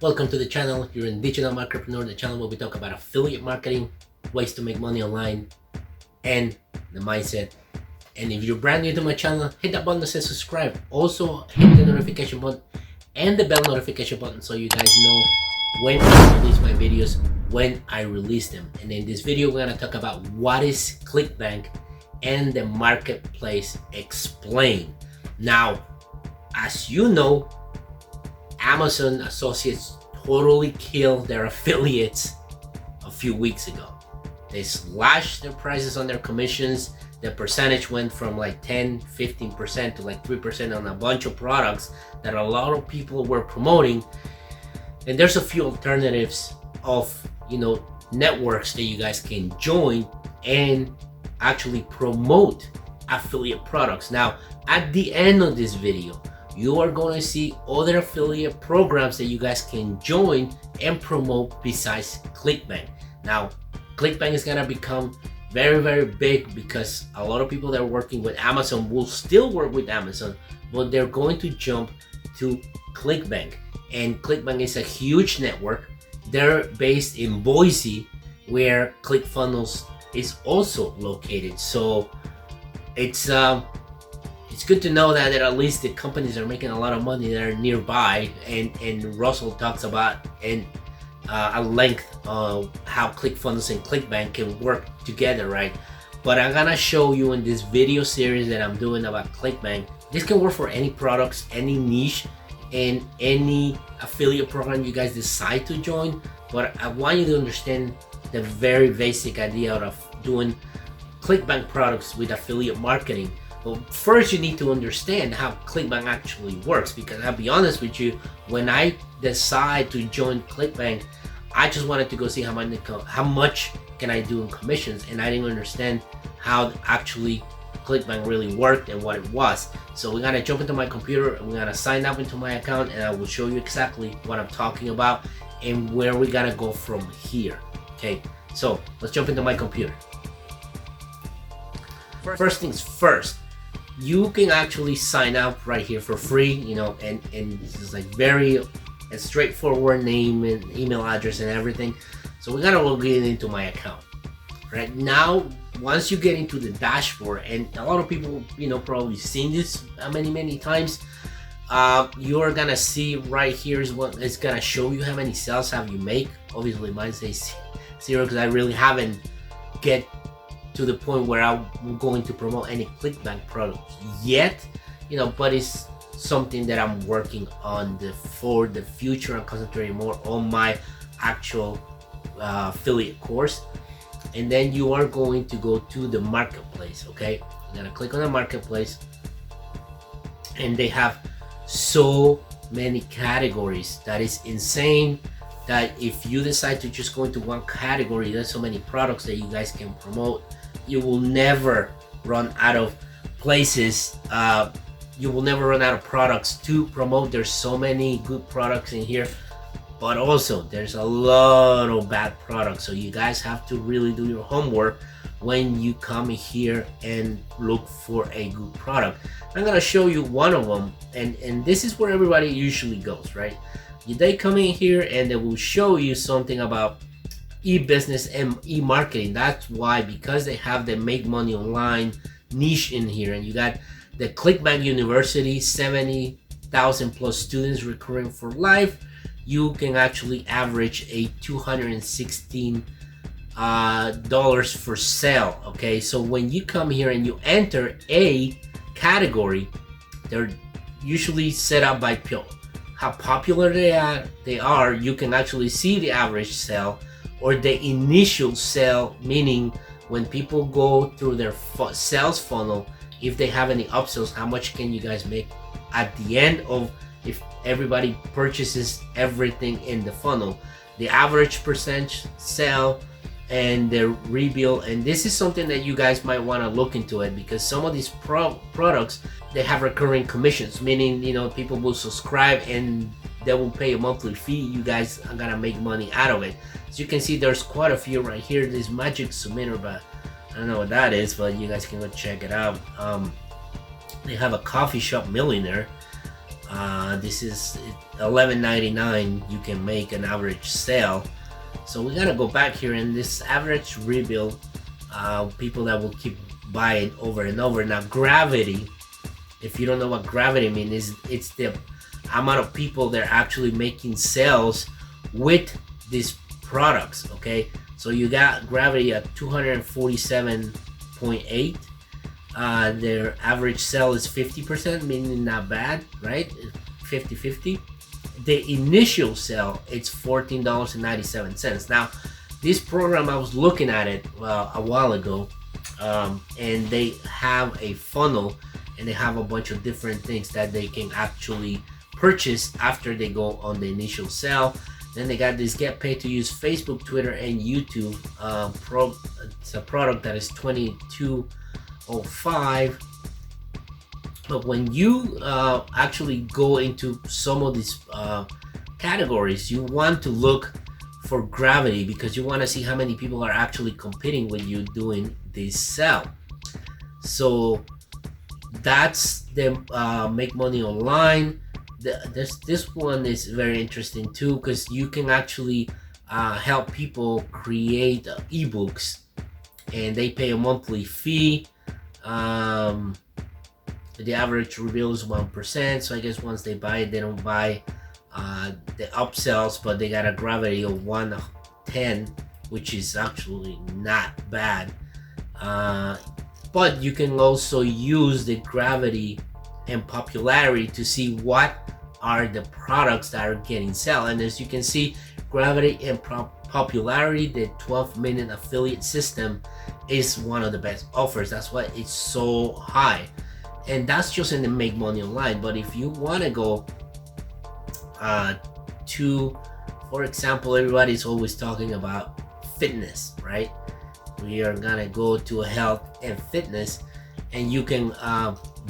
Welcome to the channel. You're in Digital Marketpreneur, the channel where we talk about affiliate marketing, ways to make money online, and the mindset. And if you're brand new to my channel, hit that button that says subscribe. Also, hit the notification button and the bell notification button so you guys know when I release my videos, when I release them. And in this video, we're going to talk about what is ClickBank and the marketplace explained. Now, as you know, Amazon associates totally killed their affiliates a few weeks ago. They slashed their prices on their commissions. The percentage went from like 10-15% to like 3% on a bunch of products that a lot of people were promoting. And there's a few alternatives of networks that you guys can join and actually promote affiliate products. Now, at the end of this video, you are going to see other affiliate programs that you guys can join and promote besides ClickBank. Now, ClickBank is going to become very, very big because a lot of people that are working with Amazon will still work with Amazon, but they're going to jump to ClickBank. And ClickBank is a huge network. They're based in Boise, where ClickFunnels is also located. So it's good to know that at least the companies are making a lot of money that are nearby, and Russell talks about at length how ClickFunnels and ClickBank can work together, right? But I'm gonna show you in this video series that I'm doing about ClickBank. This can work for any products, any niche, and any affiliate program you guys decide to join. But I want you to understand the very basic idea of doing ClickBank products with affiliate marketing. But first, you need to understand how ClickBank actually works, because I'll be honest with you, when I decide to join ClickBank, I just wanted to go see how much can I do in commissions, and I didn't understand how actually ClickBank really worked and what it was. So we're gonna jump into my computer and we're gonna sign up into my account, and I will show you exactly what I'm talking about and where we're gonna go from here. Okay, so let's jump into my computer. First things first, you can actually sign up right here for free, and this is like very a straightforward name and email address and everything. So we're gonna log into my account. Right now, once you get into the dashboard, and a lot of people, probably seen this many times, you're gonna see right here is what it's gonna show you how many sales have you make. Obviously, mine says 0 because I really haven't get to the point where I'm going to promote any ClickBank products yet, but it's something that I'm working on for the future. I'm concentrating more on my actual affiliate course. And then you are going to go to the marketplace. Okay, you're gonna click on the marketplace, and they have so many categories that is insane, that if you decide to just go into one category, there's so many products that you guys can promote. You will never run out of places. You will never run out of products to promote. There's so many good products in here, but also there's a lot of bad products. So you guys have to really do your homework when you come here and look for a good product. I'm gonna show you one of them, and this is where everybody usually goes, right? They come in here and they will show you something about e-business and e-marketing. That's why, because they have the make money online niche in here, and you got the ClickBank University, 70,000 plus students recurring for life. You can actually average a $216 dollars for sale. Okay, so when you come here and you enter a category, they're usually set up by how popular they are. You can actually see the average sale or the initial sale, meaning when people go through their sales funnel, if they have any upsells, how much can you guys make at the end of, if everybody purchases everything in the funnel, the average percentage sale and the rebuild. And this is something that you guys might want to look into it, because some of these products, they have recurring commissions, meaning people will subscribe and they will pay a monthly fee. You guys are gonna make money out of it. As you can see, there's quite a few right here. This Magic Submitter, but I don't know what that is, but you guys can go check it out. They have a coffee shop millionaire. This is $11.99. You can make an average sale. So we gotta go back here, and this average rebuild, people that will keep buying over and over. Now gravity, if you don't know what gravity means, it's the amount of people that are actually making sales with these products. Okay, so you got gravity at 247.8. Their average sale is 50%, meaning not bad, right? 50-50. The initial sale, it's $14.97. Now this program, I was looking at it a while ago, and they have a funnel, and they have a bunch of different things that they can actually purchase after they go on the initial sale. Then they got this get paid to use Facebook, Twitter, and YouTube. It's a product that is $22.05. But when you actually go into some of these categories, you want to look for gravity, because you want to see how many people are actually competing with you doing this sell. So that's the Make Money Online. This one is very interesting too, because you can actually help people create ebooks, and they pay a monthly fee. The average reveal is 1%, so I guess once they buy it, they don't buy the upsells, but they got a gravity of 110, which is actually not bad. But you can also use the gravity and popularity to see what are the products that are getting sell. And as you can see, gravity and popularity, the 12-minute affiliate system, is one of the best offers. That's why it's so high, and that's just in the Make Money Online. But if you want to go to, for example, everybody's always talking about fitness, right? We are gonna go to health and fitness, and you can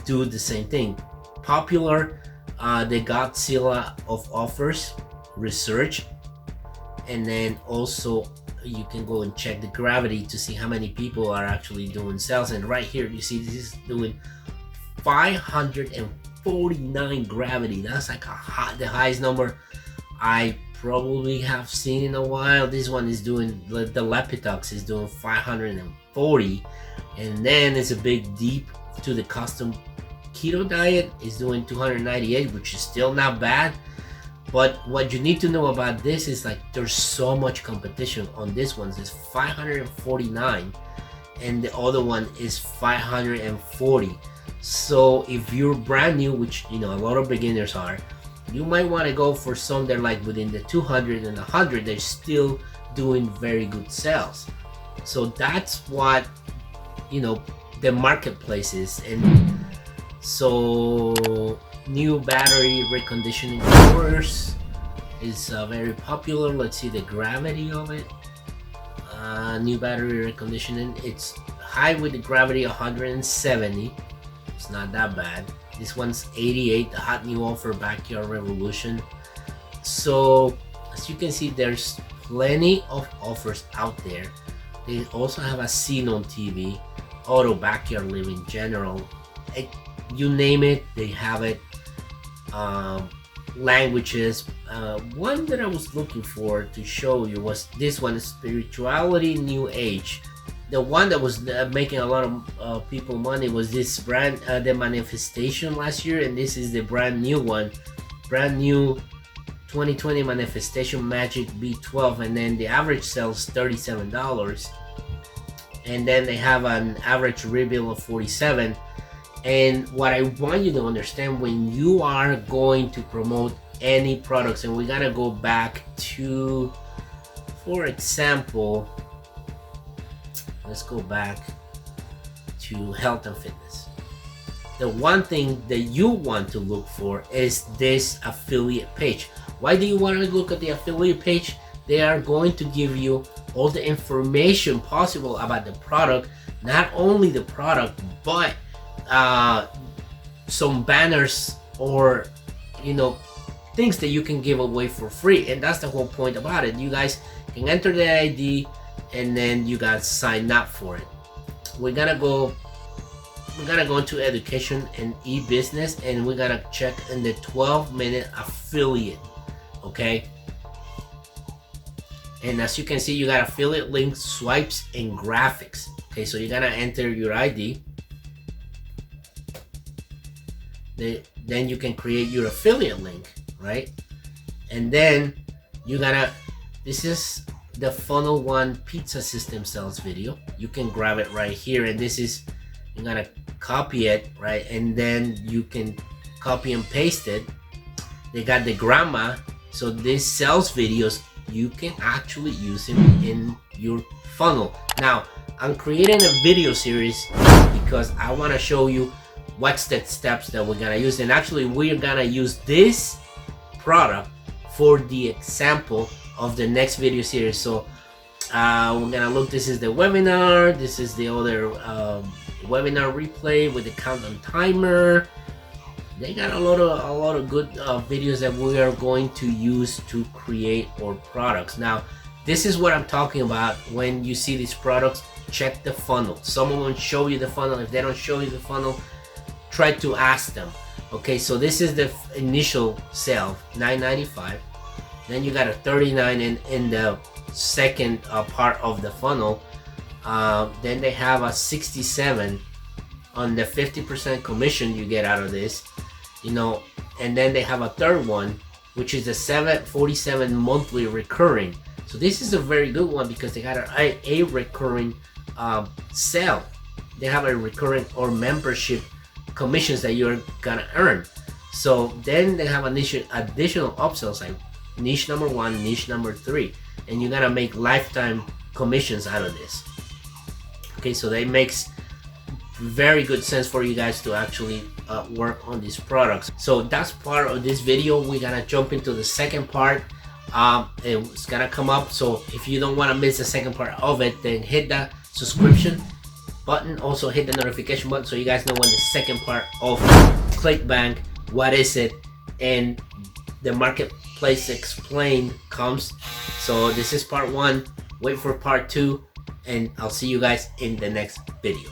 do the same thing. Popular, the Godzilla of offers research, and then also you can go and check the gravity to see how many people are actually doing sales. And right here you see this is doing 549 gravity. That's like the highest number I probably have seen in a while. This one is doing, the Lepitox is doing 540, and then it's a big deep to the custom keto diet is doing 298, which is still not bad. But what you need to know about this is, like, there's so much competition on this one. It's 549, and the other one is 540. So if you're brand new, which a lot of beginners are, you might want to go for some that are like within the 200 and 100. They're still doing very good sales. So that's what the marketplace is. And so new battery reconditioning course is very popular. Let's see the gravity of it. New battery reconditioning, it's high with the gravity 170. It's not that bad. This one's 88, the hot new offer, Backyard Revolution. So as you can see, there's plenty of offers out there. They also have a scene on TV, auto backyard living general, you name it, they have it. Languages, one that I was looking for to show you was this one, Spirituality New Age. The one that was making a lot of people money was this brand, the Manifestation last year, and this is the brand new one, brand new 2020 Manifestation Magic B12, and then the average sells $37, and then they have an average rebill of 47. And what I want you to understand, when you are going to promote any products, and we gotta go back to, for example, let's go back to health and fitness. The one thing that you want to look for is this affiliate page. Why do you want to look at the affiliate page? They are going to give you all the information possible about the product, not only the product, but some banners or things that you can give away for free. And that's the whole point about it. You guys can enter the ID, and then you guys sign up for it. We're gonna go we're gonna go into education and e-business, and we're gonna check in the 12-minute affiliate. Okay, and as you can see, you got affiliate links, swipes, and graphics. Okay, so you're gonna enter your ID. Then you can create your affiliate link, right? And then you're gonna, this is the Funnel One pizza system sales video. You can grab it right here, and this is, you're gonna copy it, right? And then you can copy and paste it. They got the grandma, so these sales videos, you can actually use them in your funnel. Now, I'm creating a video series because I wanna show you what's the steps that we're gonna use. And actually, we're gonna use this product for the example of the next video series. So we're gonna look, this is the webinar, this is the other webinar replay with the countdown timer. They got a lot of good videos that we are going to use to create our products. Now, this is what I'm talking about. When you see these products, check the funnel. Someone will show you the funnel. If they don't show you the funnel, try to ask them. Okay, so this is the initial sale, $9.95. Then you got a $39 in the second part of the funnel. Then they have a 67 on the 50% commission you get out of this, you know. And then they have a third one, which is a $747 monthly recurring. So this is a very good one because they got a recurring sale. They have a recurring or membership commissions that you're gonna earn. So then they have additional upsells like niche number 1, niche number 3, and you're gonna make lifetime commissions out of this. Okay, so that makes very good sense for you guys to actually work on these products. So that's part of this video. We're gonna jump into the second part. It's gonna come up, so if you don't want to miss the second part of it, then hit that subscription button. Also hit the notification button so you guys know when the second part of ClickBank, what is it, and the marketplace explained comes. So this is part 1. Wait for part 2, and I'll see you guys in the next video.